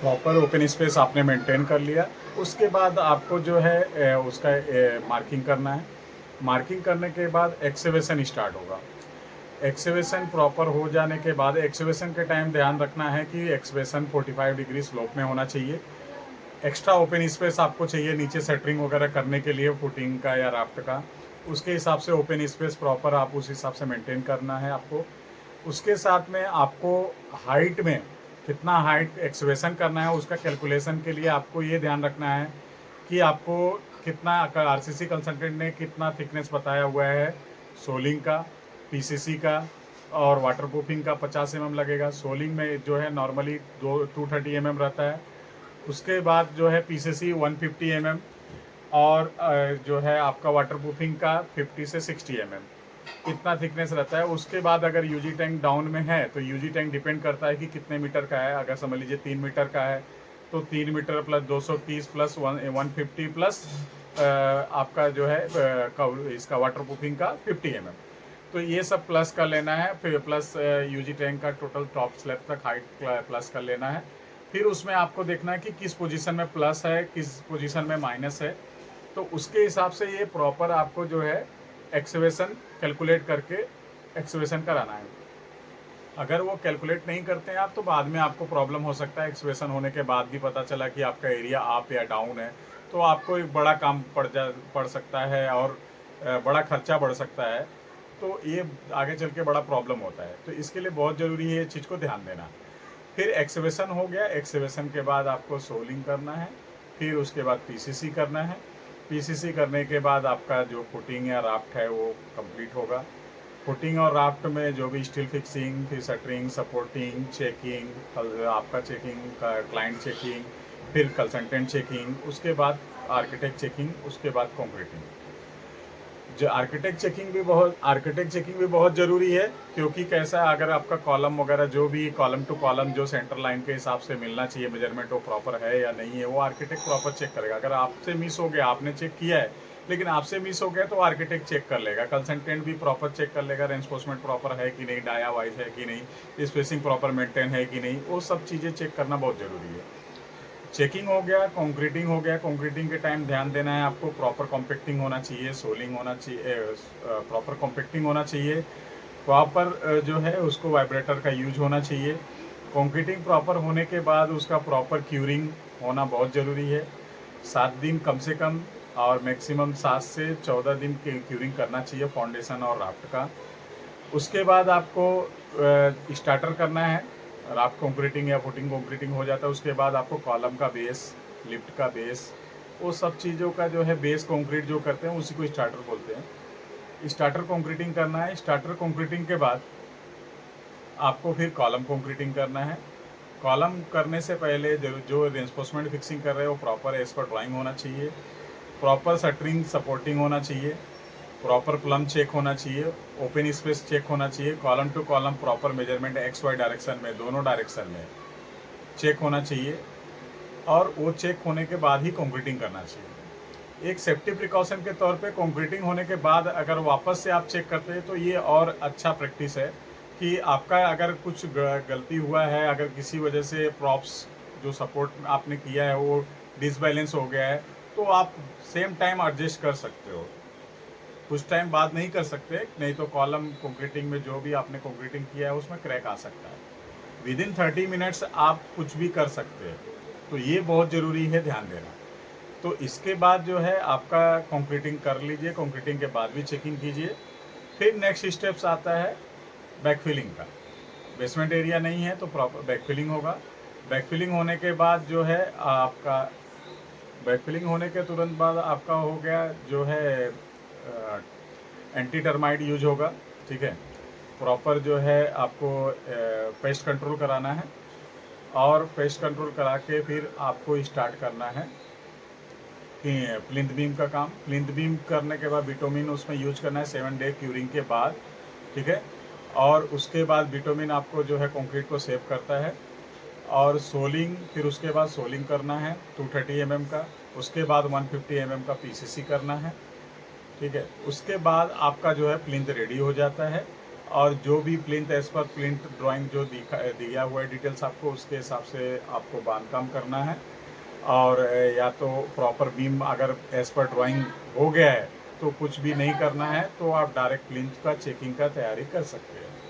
Proper open space आपने maintain कर लिया। उसके बाद आपको जो है उसका मार्किंग करना है। मार्किंग करने के बाद एक्सकेवेशन स्टार्ट होगा। एक्सकेवेशन प्रॉपर हो जाने के बाद एक्सकेवेशन के टाइम ध्यान रखना है कि एक्सकेवेशन 45 डिग्री स्लोप में होना चाहिए। एक्स्ट्रा ओपन स्पेस आपको चाहिए नीचे सेटरिंग वगैरह करने के लिए फुटिंग का या राफ्ट का। उसके हिसाब से ओपन स्पेस प्रॉपर आप उस हिसाब से मेंटेन करना है आपको। उसके साथ में आपको हाइट में कितना हाइट एक्सकेवेशन करना है उसका कैलकुलेशन के लिए आपको ये ध्यान रखना है कि आपको कितना आरसीसी कंसल्टेंट ने कितना थिकनेस बताया हुआ है सोलिंग का, पीसीसी का और वाटरप्रूफिंग का 50 mm लगेगा। सोलिंग में जो है नॉर्मली 230 mm रहता है। उसके बाद जो है पीसीसी 150 mm और जो है आपका वाटरप्रूफिंग का 50 से 60 mm इतना थिकनेस रहता है। उसके बाद अगर यूजी टैंक डाउन में है तो यूजी टैंक डिपेंड करता है कि कितने मीटर का है। अगर समझ लीजिए 3 मीटर का है तो 3 मीटर प्लस 230 प्लस 150 प्लस आपका जो है इसका वाटरप्रूफिंग का 50 mm। तो ये सब प्लस कर लेना है। फिर प्लस यूजी टैंक का टोटल टॉप स्लैब तक हाइट प्लस कर लेना है। फिर उसमें आपको देखना है कि किस पोजीशन में प्लस है किस पोजीशन में माइनस है। तो उसके हिसाब से ये प्रॉपर आपको जो है एक्सकेवेशन कैलकुलेट करके एक्सकेवेशन कराना है। अगर वो कैलकुलेट नहीं करते हैं आप तो बाद में आपको प्रॉब्लम हो सकता है। एक्सकेवेशन होने के बाद भी पता चला कि आपका एरिया अप या डाउन है तो आपको एक बड़ा काम पड़ सकता है और बड़ा खर्चा बढ़ सकता है। तो ये आगे चल के बड़ा प्रॉब्लम होता है। तो इसके लिए बहुत ज़रूरी है ये चीज़ को ध्यान देना। फिर एक्सकेवेशन हो गया। एक्सकेवेशन के बाद आपको सोलिंग करना है। फिर उसके बाद पीसीसी करना है। पीसीसी करने के बाद आपका जो फुटिंग या राफ्ट है वो कंप्लीट होगा। फुटिंग और राफ्ट में जो भी स्टील फिक्सिंग, फिर शटरिंग, सपोर्टिंग, चेकिंग, आपका चेकिंग का क्लाइंट चेकिंग, फिर कंसल्टेंट चेकिंग, उसके बाद आर्किटेक्ट चेकिंग, उसके बाद कंक्रीटिंग। जो आर्किटेक्ट चेकिंग भी बहुत ज़रूरी है क्योंकि कैसा है अगर आपका कॉलम वगैरह जो भी कॉलम टू कॉलम जो सेंटर लाइन के हिसाब से मिलना चाहिए मेजरमेंट वो प्रॉपर है या नहीं है वो आर्किटेक्ट प्रॉपर चेक करेगा। अगर आपसे मिस हो गया, आपने चेक किया है लेकिन आपसे मिस हो गया तो आर्किटेक्ट चेक कर लेगा। कंसल्टेंट भी प्रॉपर चेक कर लेगा रेंफोर्समेंट प्रॉपर है कि नहीं, डाया वाइज है कि नहीं, स्पेसिंग प्रॉपर मेंटेन है कि नहीं, वो सब चीज़ें चेक करना बहुत ज़रूरी है। चेकिंग हो गया। कंक्रीटिंग हो गया। कंक्रीटिंग के टाइम ध्यान देना है आपको प्रॉपर कॉम्पैक्टिंग होना चाहिए, सोलिंग होना चाहिए, प्रॉपर कॉम्पैक्टिंग होना चाहिए, प्रॉपर जो है उसको वाइब्रेटर का यूज होना चाहिए। कंक्रीटिंग प्रॉपर होने के बाद उसका प्रॉपर क्यूरिंग होना बहुत ज़रूरी है। 7 दिन कम से कम और मैक्सिमम 7 से 14 दिन की क्यूरिंग करना चाहिए फाउंडेशन और राफ्ट का। उसके बाद आपको स्टार्टर करना है। राफ्ट कंक्रीटिंग या फुटिंग कंक्रीटिंग हो जाता है उसके बाद आपको कॉलम का बेस, लिफ्ट का बेस, वो सब चीज़ों का जो है बेस कंक्रीट जो करते हैं उसी को स्टार्टर बोलते हैं। स्टार्टर कंक्रीटिंग करना है। स्टार्टर कंक्रीटिंग के बाद आपको फिर कॉलम कंक्रीटिंग करना है। कॉलम करने से पहले जो रेंफोर्समेंट फिक्सिंग कर रहे हो प्रॉपर एज पर ड्राइंग होना चाहिए, प्रॉपर शटरिंग सपोर्टिंग होना चाहिए, प्रॉपर प्लम चेक होना चाहिए, ओपन स्पेस चेक होना चाहिए, column to column proper measurement X Y direction में दोनों डायरेक्शन में चेक होना चाहिए और वो चेक होने के बाद ही कंक्रीटिंग करना चाहिए। एक सेफ्टी प्रिकॉशन के तौर पे कंक्रीटिंग होने के बाद अगर वापस से आप चेक करते हैं तो ये और अच्छा प्रैक्टिस है कि आपका अगर कुछ गलती हुआ है, अगर किसी वजह से प्रॉप्स जो सपोर्ट आपने किया है वो डिसबैलेंस हो गया है तो आप सेम टाइम एडजस्ट कर सकते हो। कुछ टाइम बाद नहीं कर सकते, नहीं तो कॉलम कंक्रीटिंग में जो भी आपने कंक्रीटिंग किया है उसमें क्रैक आ सकता है। विदिन 30 मिनट्स आप कुछ भी कर सकते हैं। तो ये बहुत ज़रूरी है ध्यान देना। तो इसके बाद जो है आपका कंक्रीटिंग कर लीजिए, कंक्रीटिंग के बाद भी चेकिंग कीजिए। फिर नेक्स्ट स्टेप्स आता है बैकफिलिंग का। बेसमेंट एरिया नहीं है तो प्रॉपर बैकफिलिंग होगा। बैकफिलिंग होने के बाद जो है आपका बैकफिलिंग होने के तुरंत बाद आपका हो गया जो है एंटी टर्माइट यूज होगा। ठीक है, प्रॉपर जो है आपको पेस्ट कंट्रोल कराना है और पेस्ट कंट्रोल करा के फिर आपको स्टार्ट करना है कि प्लिंथ बीम का काम। प्लिंथ बीम करने के बाद बिटोमिन उसमें यूज करना है 7 डे क्यूरिंग के बाद। ठीक है, और उसके बाद बिटोमिन आपको जो है कंक्रीट को सेव करता है और सोलिंग, फिर उसके बाद सोलिंग करना है 230 mm का। उसके बाद 150 mm का पीसीसी करना है। ठीक है, उसके बाद आपका जो है प्लिंथ रेडी हो जाता है और जो भी प्लिंथ एज पर प्लिंथ ड्राइंग जो दिया हुआ है डिटेल्स आपको, उसके हिसाब से आपको बांधकाम करना है। और या तो प्रॉपर बीम अगर एज पर ड्राइंग हो गया है तो कुछ भी नहीं करना है, तो आप डायरेक्ट प्लिंथ का चेकिंग का तैयारी कर सकते हैं।